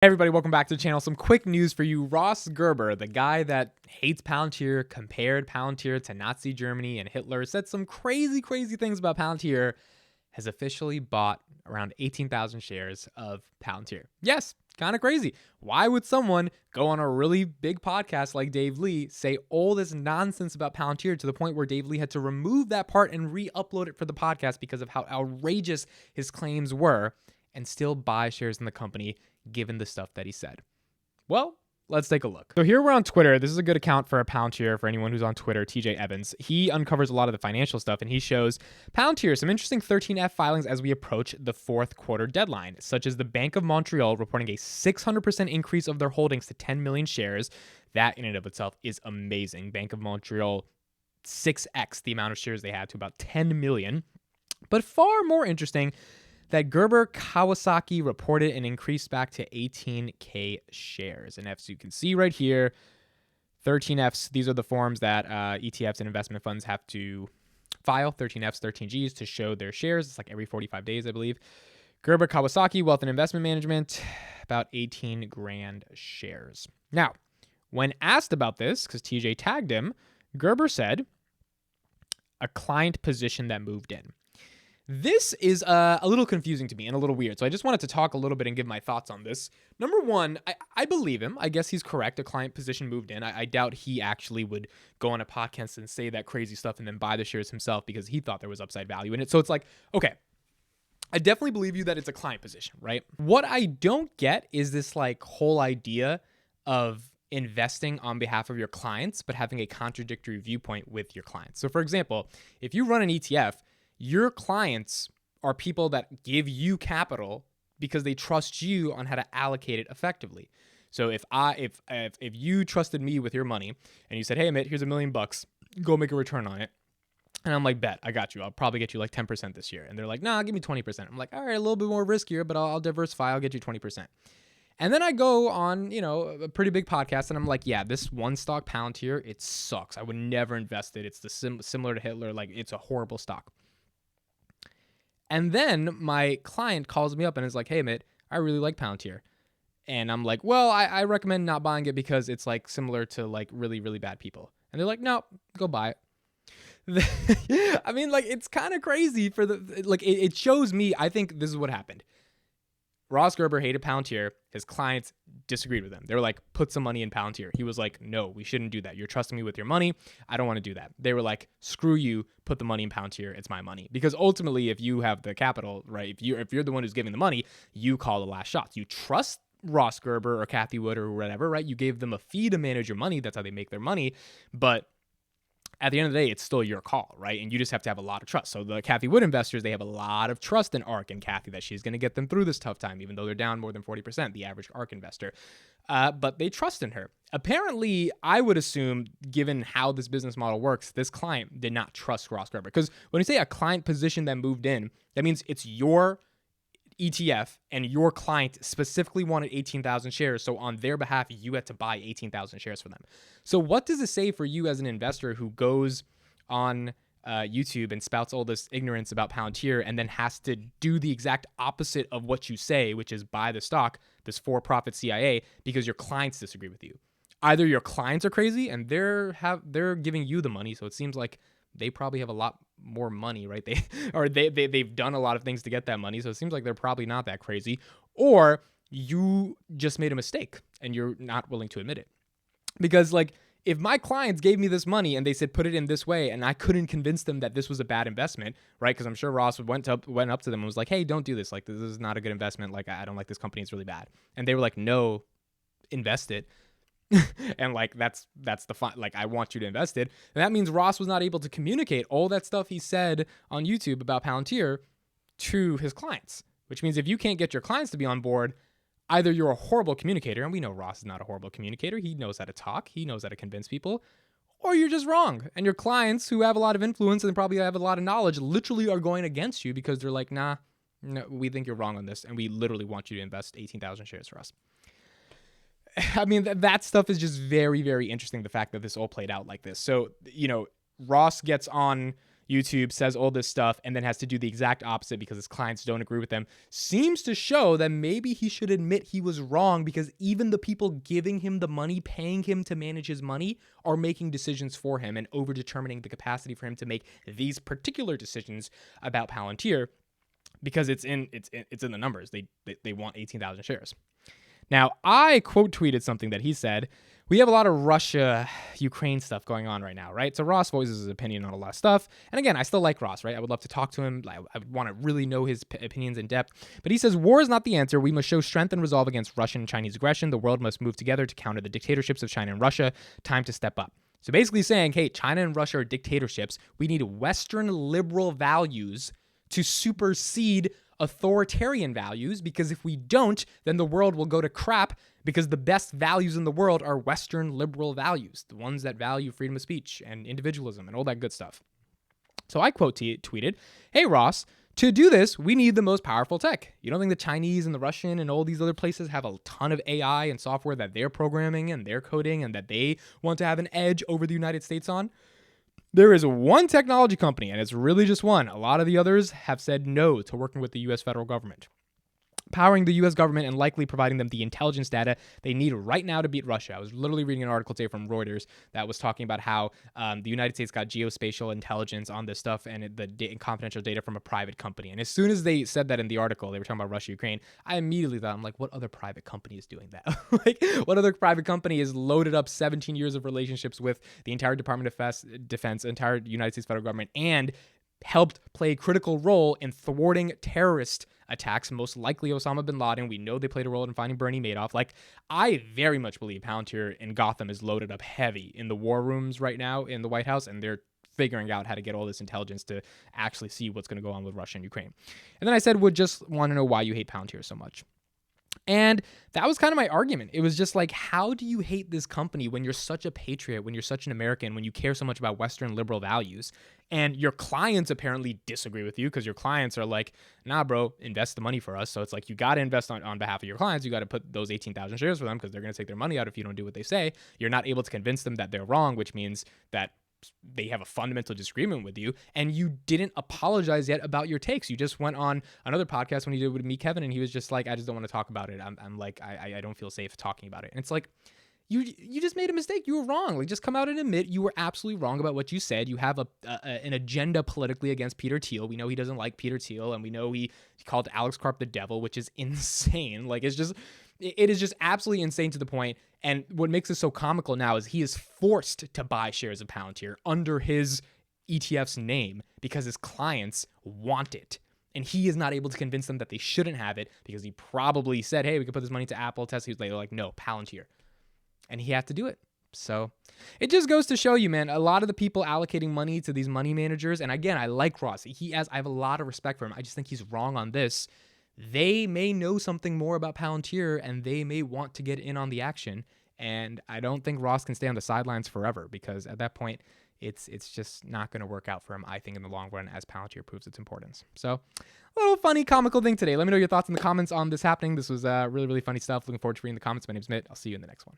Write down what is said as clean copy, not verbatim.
Hey everybody, welcome back to the channel. Some quick news for you. Ross Gerber, the guy that hates Palantir, compared Palantir to Nazi Germany and Hitler, said some crazy things about Palantir, has officially bought around 18,000 shares of Palantir. Yes, kind of crazy. Why would someone go on a really big podcast like Dave Lee, say all this nonsense about Palantir to the point where Dave Lee had to remove that part and re-upload it for the podcast because of how outrageous his claims were, and still buy shares in the company given the stuff that he said? Well, let's take a look. So here we're on Twitter. This is a good account for a Palantir for anyone who's on Twitter, TJ Evans. He uncovers a lot of the financial stuff, and he shows Palantir some interesting 13F filings as we approach the fourth quarter deadline, such as the Bank of Montreal reporting a 600% increase of their holdings to 10 million shares. That in and of itself is amazing. Bank of Montreal 6x the amount of shares they had to about 10 million. But far more interesting, that Gerber Kawasaki reported an increase back to 18K shares. And as you can see right here, 13Fs, these are the forms that ETFs and investment funds have to file, 13Fs, 13Gs, to show their shares. It's like every 45 days, I believe. Gerber Kawasaki, Wealth and Investment Management, about 18 grand shares. Now, when asked about this, because TJ tagged him, Gerber said, a client position that moved in. This is a little confusing to me and a little weird. So I just wanted to talk a little bit and give my thoughts on this. Number one, I believe him. I guess he's correct. A client position moved in. I doubt he actually would go on a podcast and say that crazy stuff and then buy the shares himself because he thought there was upside value in it. So it's like, okay, I definitely believe you that it's a client position, right? What I don't get is this like whole idea of investing on behalf of your clients, but having a contradictory viewpoint with your clients. So for example, if you run an ETF, your clients are people that give you capital because they trust you on how to allocate it effectively. So if you trusted me with your money and you said, "Hey, Amit, here's $1 million, go make a return on it," and I'm like, "Bet, I got you. I'll probably get you like 10% this year." And they're like, "Nah, give me 20%." I'm like, "All right, a little bit more riskier, but I'll diversify. I'll get you 20%." And then I go on, a pretty big podcast, and I'm like, "Yeah, this one stock Palantir, it sucks. I would never invest it. It's similar to Hitler. Like, it's a horrible stock." And then my client calls me up and is like, "Hey, Mitt, I really like Palantir." And I'm like, "Well, I recommend not buying it because it's like similar to like really, really bad people." And they're like, "No, go buy it." I mean, like, it's kind of crazy it shows me, I think this is what happened. Ross Gerber hated Palantir. His clients disagreed with him. They were like, "Put some money in Palantir." He was like, "No, we shouldn't do that. You're trusting me with your money. I don't want to do that." They were like, "Screw you. Put the money in Palantir. It's my money." Because ultimately, if you have the capital, right, if you're the one who's giving the money, you call the last shots. You trust Ross Gerber or Kathy Wood or whatever, right? You gave them a fee to manage your money. That's how they make their money. But at the end of the day, it's still your call, right? And you just have to have a lot of trust. So the Kathy Wood investors, they have a lot of trust in ARK and Kathy that she's going to get them through this tough time, even though they're down more than 40%, the average ARK investor. But they trust in her. Apparently, I would assume, given how this business model works, this client did not trust Ross Gerber. Because when you say a client position that moved in, that means it's your ETF and your client specifically wanted 18,000 shares. So on their behalf, you had to buy 18,000 shares for them. So what does it say for you as an investor who goes on YouTube and spouts all this ignorance about Palantir and then has to do the exact opposite of what you say, which is buy the stock, this for-profit CIA, because your clients disagree with you? Either your clients are crazy and they're giving you the money, so it seems like they probably have a lot more money, right? They've done a lot of things to get that money, so it seems like they're probably not that crazy. Or you just made a mistake and you're not willing to admit it. Because like, if my clients gave me this money and they said put it in this way, and I couldn't convince them that this was a bad investment, right? Because I'm sure Ross went up to them and was like, "Hey, don't do this. Like, this is not a good investment. Like, I don't like this company. It's really bad." And they were like, "No, invest it." And like, that's the fun. Like, I want you to invest it. And that means Ross was not able to communicate all that stuff he said on YouTube about Palantir to his clients, which means if you can't get your clients to be on board, either you're a horrible communicator, and we know Ross is not a horrible communicator. He knows how to talk. He knows how to convince people. Or you're just wrong. And your clients, who have a lot of influence and probably have a lot of knowledge, literally are going against you because they're like, "Nah, no, we think you're wrong on this, and we literally want you to invest 18,000 shares for us." I mean, that stuff is just very, very interesting, the fact that this all played out like this. So, Ross gets on, YouTube, says all this stuff, and then has to do the exact opposite because his clients don't agree with him, seems to show that maybe he should admit he was wrong, because even the people giving him the money, paying him to manage his money, are making decisions for him and over determining the capacity for him to make these particular decisions about Palantir, because it's in the numbers. They want 18,000 shares. Now, I quote tweeted something that he said. We have a lot of Russia-Ukraine stuff going on right now, right? So Ross voices his opinion on a lot of stuff. And again, I still like Ross, right? I would love to talk to him. I would want to really know his opinions in depth. But he says, war is not the answer. We must show strength and resolve against Russian and Chinese aggression. The world must move together to counter the dictatorships of China and Russia. Time to step up. So basically saying, hey, China and Russia are dictatorships. We need Western liberal values to supersede authoritarian values, because if we don't, then the world will go to crap, because the best values in the world are Western liberal values, the ones that value freedom of speech and individualism and all that good stuff. So I quote tweeted, hey Ross, to do this, we need the most powerful tech. You don't think the Chinese and the Russian and all these other places have a ton of AI and software that they're programming and they're coding and that they want to have an edge over the United States on? There is one technology company, and it's really just one. A lot of the others have said no to working with the U.S. federal government, powering the U.S. government and likely providing them the intelligence data they need right now to beat Russia. I was literally reading an article today from Reuters that was talking about how the United States got geospatial intelligence on this stuff and confidential data from a private company. And as soon as they said that in the article, they were talking about Russia, Ukraine, I immediately thought, I'm like, what other private company is doing that? Like, what other private company has loaded up 17 years of relationships with the entire Department of Defense, entire United States federal government, and helped play a critical role in thwarting terrorist attacks, most likely Osama bin Laden. We know they played a role in finding Bernie Madoff. Like, I very much believe Palantir in Gotham is loaded up heavy in the war rooms right now in the White House, and they're figuring out how to get all this intelligence to actually see what's going to go on with Russia and Ukraine. And then I said, would just want to know why you hate Palantir so much. And that was kind of my argument. It was just like, how do you hate this company when you're such a patriot, when you're such an American, when you care so much about Western liberal values, and your clients apparently disagree with you because your clients are like, nah, bro, invest the money for us. So it's like, you got to invest on behalf of your clients. You got to put those 18,000 shares for them because they're going to take their money out if you don't do what they say. You're not able to convince them that they're wrong, which means that they have a fundamental disagreement with you, and you didn't apologize yet about your takes. You just went on another podcast when you did with me, Kevin, and he was just like, I just don't want to talk about it. I'm like, I don't feel safe talking about it. And it's like, you just made a mistake. You were wrong. Like, just come out and admit you were absolutely wrong about what you said. You have an agenda politically against Peter Thiel. We know he doesn't like Peter Thiel, and we know he called Alex Karp the devil, which is insane. Like, it is just absolutely insane to the point. And what makes it so comical now is he is forced to buy shares of Palantir under his ETF's name because his clients want it. And he is not able to convince them that they shouldn't have it because he probably said, hey, we could put this money to Apple, Tesla. They're like, no, Palantir. And he had to do it. So it just goes to show you, man, a lot of the people allocating money to these money managers, and again, I like Ross. I have a lot of respect for him. I just think he's wrong on this. They may know something more about Palantir, and they may want to get in on the action. And I don't think Ross can stay on the sidelines forever, because at that point, it's just not going to work out for him, I think, in the long run, as Palantir proves its importance. So a little funny, comical thing today. Let me know your thoughts in the comments on this happening. This was really, really funny stuff. Looking forward to reading the comments. My name's Mitt. I'll see you in the next one.